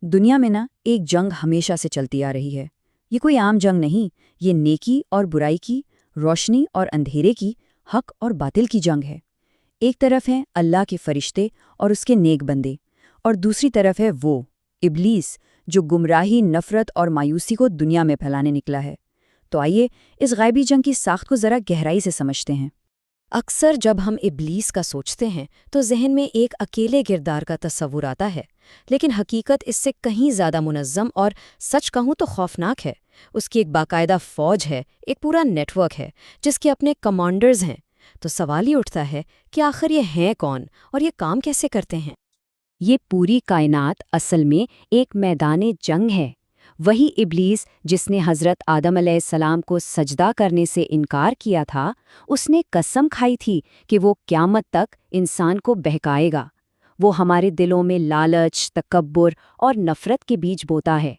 دنیا میں ایک جنگ ہمیشہ سے چلتی آ رہی ہے۔ یہ کوئی عام جنگ نہیں، یہ نیکی اور برائی کی، روشنی اور اندھیرے کی، حق اور باطل کی جنگ ہے۔ ایک طرف ہیں اللہ کے فرشتے اور اس کے نیک بندے، اور دوسری طرف ہے وہ ابلیس جو گمراہی، نفرت اور مایوسی کو دنیا میں پھیلانے نکلا ہے۔ تو آئیے اس غائبی جنگ کی ساخت کو ذرا گہرائی سے سمجھتے ہیں۔ اکثر جب ہم ابلیس کا سوچتے ہیں تو ذہن میں ایک اکیلے کردار کا تصور آتا ہے، لیکن حقیقت اس سے کہیں زیادہ منظم اور سچ کہوں تو خوفناک ہے۔ اس کی ایک باقاعدہ فوج ہے، ایک پورا نیٹ ورک ہے جس کے اپنے کمانڈرز ہیں۔ تو سوال یہ اٹھتا ہے کہ آخر یہ ہیں کون اور یہ کام کیسے کرتے ہیں؟ یہ پوری کائنات اصل میں ایک میدان جنگ ہے۔ وہی ابلیس جس نے حضرت آدم علیہ السلام کو سجدہ کرنے سے انکار کیا تھا، اس نے قسم کھائی تھی کہ وہ قیامت تک انسان کو بہکائے گا۔ وہ ہمارے دلوں میں لالچ، تکبر اور نفرت کے بیج بوتا ہے،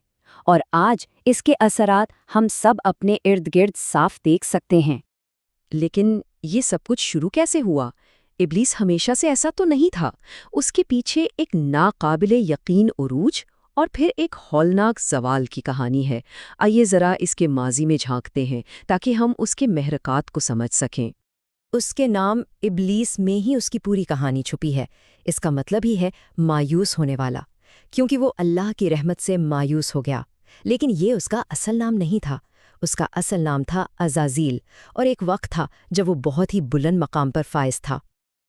اور آج اس کے اثرات ہم سب اپنے ارد گرد صاف دیکھ سکتے ہیں۔ لیکن یہ سب کچھ شروع کیسے ہوا؟ ابلیس ہمیشہ سے ایسا تو نہیں تھا۔ اس کے پیچھے ایک ناقابل یقین عروج اور پھر ایک ہولناک زوال کی کہانی ہے۔ آئیے ذرا اس کے ماضی میں جھانکتے ہیں تاکہ ہم اس کے محرکات کو سمجھ سکیں۔ اس کے نام ابلیس میں ہی اس کی پوری کہانی چھپی ہے۔ اس کا مطلب ہی ہے مایوس ہونے والا، کیونکہ وہ اللہ کی رحمت سے مایوس ہو گیا۔ لیکن یہ اس کا اصل نام نہیں تھا۔ اس کا اصل نام تھا عزازیل، اور ایک وقت تھا جب وہ بہت ہی بلند مقام پر فائز تھا۔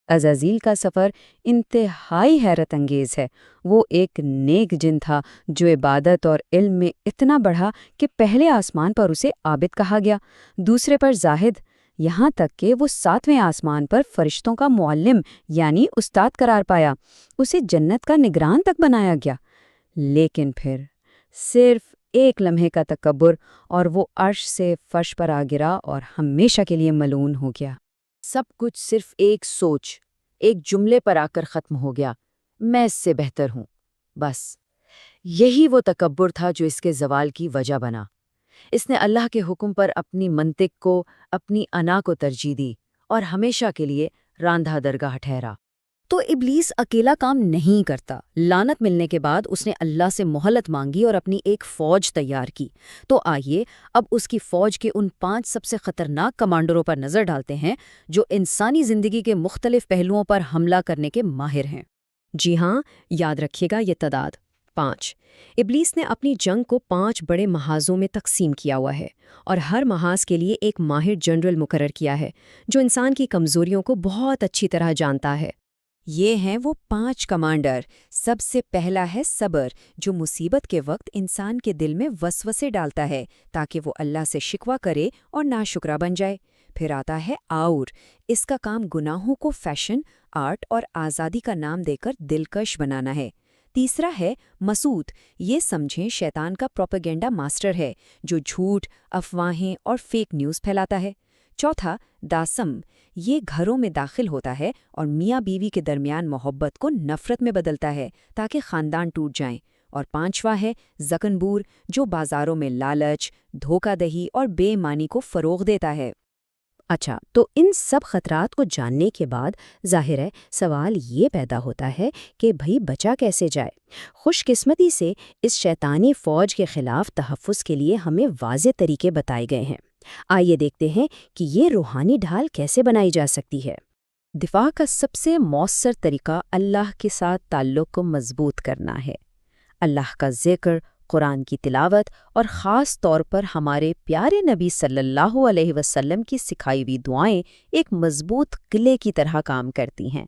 عزازیل کا سفر انتہائی حیرت انگیز ہے۔ وہ ایک نیک جن تھا جو عبادت اور علم میں اتنا بڑھا کہ پہلے آسمان پر اسے عابد کہا گیا، دوسرے پر زاہد، یہاں تک کہ وہ 7ویں آسمان پر فرشتوں کا معلم یعنی استاد قرار پایا۔ اسے جنت کا نگران تک بنایا گیا۔ لیکن پھر صرف ایک لمحے کا تکبر اور وہ عرش سے فرش پر آ گرا اور ہمیشہ کے لیے ملعون ہو گیا۔ سب کچھ صرف ایک سوچ، ایک جملے پر آ کر ختم ہو گیا: میں اس سے بہتر ہوں۔ بس یہی وہ تکبر تھا جو اس کے زوال کی وجہ بنا۔ اس نے اللہ کے حکم پر اپنی منطق کو، اپنی انا کو ترجیح دی اور ہمیشہ کے لیے راندھا درگاہ ٹھہرا۔ تو ابلیس اکیلا کام نہیں کرتا۔ لعنت ملنے کے بعد اس نے اللہ سے مہلت مانگی اور اپنی ایک فوج تیار کی۔ تو آئیے اب اس کی فوج کے ان 5 سب سے خطرناک کمانڈروں پر نظر ڈالتے ہیں جو انسانی زندگی کے مختلف پہلوؤں پر حملہ کرنے کے ماہر ہیں۔ جی ہاں، یاد رکھیے گا یہ تعداد 5۔ ابلیس نے اپنی جنگ کو 5 بڑے محاذوں میں تقسیم کیا ہوا ہے، اور ہر محاذ کے لیے ایک ماہر جنرل مقرر کیا ہے جو انسان کی کمزوریوں کو بہت اچھی طرح جانتا ہے۔ یہ ہیں وہ 5 کمانڈر۔ سب سے پہلا ہے صبر، جو مصیبت کے وقت انسان کے دل میں وسوسے ڈالتا ہے تاکہ وہ اللہ سے شکوہ کرے اور ناشکرا بن جائے۔ پھر آتا ہے آور، اس کا کام گناہوں کو فیشن، آرٹ اور آزادی کا نام دے کر دلکش بنانا ہے۔ تیسرا ہے مسعود، یہ سمجھیں شیطان کا پروپیگنڈا ماسٹر ہے جو جھوٹ، افواہیں اور فیک نیوز پھیلاتا ہے۔ چوتھا داسم، یہ گھروں میں داخل ہوتا ہے اور میاں بیوی کے درمیان محبت کو نفرت میں بدلتا ہے تاکہ خاندان ٹوٹ جائیں۔ اور 5واں ہے زکنبور، جو بازاروں میں لالچ، دھوکہ دہی اور بے ایمانی کو فروغ دیتا ہے۔ اچھا، تو ان سب خطرات کو جاننے کے بعد ظاہر ہے سوال یہ پیدا ہوتا ہے کہ بھئی بچا کیسے جائے؟ خوش قسمتی سے اس شیطانی فوج کے خلاف تحفظ کے لیے ہمیں واضح طریقے بتائے گئے ہیں۔ آئیے دیکھتے ہیں کہ یہ روحانی ڈھال کیسے بنائی جا سکتی ہے۔ دفاع کا سب سے مؤثر طریقہ اللہ کے ساتھ تعلق کو مضبوط کرنا ہے۔ اللہ کا ذکر، قرآن کی تلاوت اور خاص طور پر ہمارے پیارے نبی صلی اللہ علیہ وسلم کی سکھائی ہوئی دعائیں ایک مضبوط قلعے کی طرح کام کرتی ہیں۔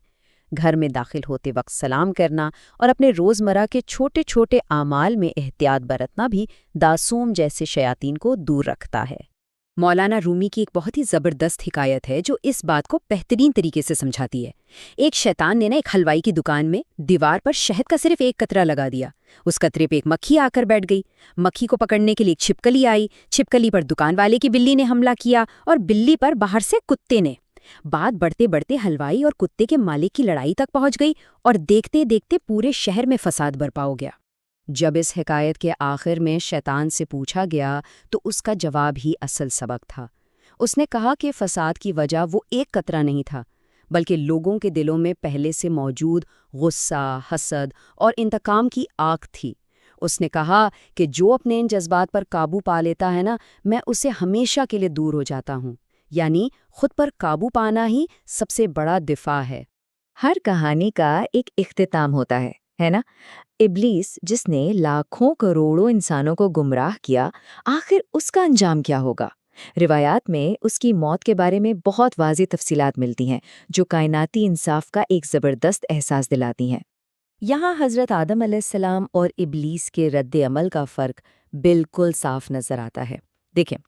گھر میں داخل ہوتے وقت سلام کرنا اور اپنے روزمرہ کے چھوٹے چھوٹے اعمال میں احتیاط برتنا بھی داسوم جیسے شیاطین کو دور رکھتا ہے۔ مولانا رومی کی ایک بہت ہی زبردست حکایت ہے جو اس بات کو بہترین طریقے سے سمجھاتی ہے۔ ایک شیطان نے ایک حلوائی کی دکان میں دیوار پر شہد کا صرف ایک قطرہ لگا دیا۔ اس قطرے پہ ایک مکھی آ کر بیٹھ گئی۔ مکھی کو پکڑنے کے لیے ایک چھپکلی آئی۔ چھپکلی پر دکان والے کی بلی نے حملہ کیا اور بلی پر باہر سے کتے نے۔ بات بڑھتے بڑھتے حلوائی اور کتے کے مالک کی لڑائی تک پہنچ گئی اور دیکھتے دیکھتے پورے شہر میں فساد برپا ہو گیا۔ جب اس حکایت کے آخر میں شیطان سے پوچھا گیا تو اس کا جواب ہی اصل سبق تھا۔ اس نے کہا کہ فساد کی وجہ وہ ایک قطرہ نہیں تھا، بلکہ لوگوں کے دلوں میں پہلے سے موجود غصہ، حسد اور انتقام کی آگ تھی۔ اس نے کہا کہ جو اپنے ان جذبات پر قابو پا لیتا ہے نا، میں اسے ہمیشہ کے لیے دور ہو جاتا ہوں۔ یعنی خود پر قابو پانا ہی سب سے بڑا دفاع ہے۔ ہر کہانی کا ایک اختتام ہوتا ہے نا؟ ابلیس جس نے لاکھوں کروڑوں انسانوں کو گمراہ کیا، آخر اس کا انجام کیا ہوگا؟ روایات میں اس کی موت کے بارے میں بہت واضح تفصیلات ملتی ہیں جو کائناتی انصاف کا ایک زبردست احساس دلاتی ہیں۔ یہاں حضرت آدم علیہ السلام اور ابلیس کے رد عمل کا فرق بالکل صاف نظر آتا ہے۔ دیکھیں،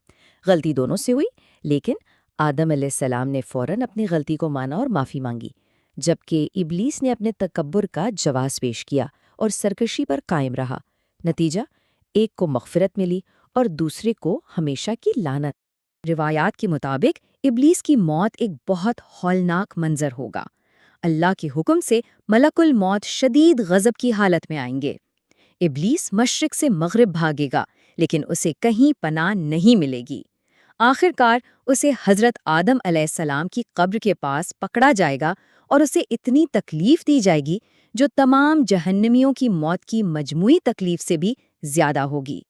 غلطی دونوں سے ہوئی، لیکن آدم علیہ السلام نے فوراً اپنی غلطی کو مانا اور معافی مانگی، جبکہ ابلیس نے اپنے تکبر کا جواز پیش کیا اور سرکشی پر قائم رہا۔ نتیجہ، ایک کو مغفرت ملی اور دوسرے کو ہمیشہ کی لعنت۔ روایات کے مطابق ابلیس کی موت ایک بہت ہولناک منظر ہوگا۔ اللہ کے حکم سے ملک الموت شدید غضب کی حالت میں آئیں گے۔ ابلیس مشرق سے مغرب بھاگے گا، لیکن اسے کہیں پناہ نہیں ملے گی۔ آخر کار اسے حضرت آدم علیہ السلام کی قبر کے پاس پکڑا جائے گا اور اسے اتنی تکلیف دی جائے گی جو تمام جہنمیوں کی موت کی مجموعی تکلیف سے بھی زیادہ ہوگی۔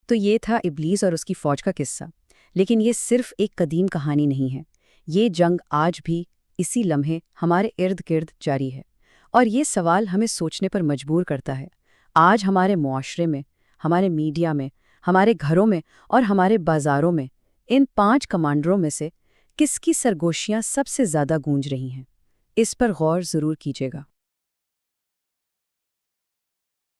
تو یہ تھا ابلیس اور اس کی فوج کا قصہ، لیکن یہ صرف ایک قدیم کہانی نہیں ہے۔ یہ جنگ آج بھی اسی لمحے ہمارے ارد گرد جاری ہے، اور یہ سوال ہمیں سوچنے پر مجبور کرتا ہے۔ آج ہمارے معاشرے میں، ہمارے میڈیا میں، ہمارے گھروں میں اور ہمارے بازاروں میں ان 5 کمانڈروں میں سے کس کی سرگوشیاں سب سے زیادہ گونج رہی ہیں؟ اس پر غور ضرور کیجیے گا۔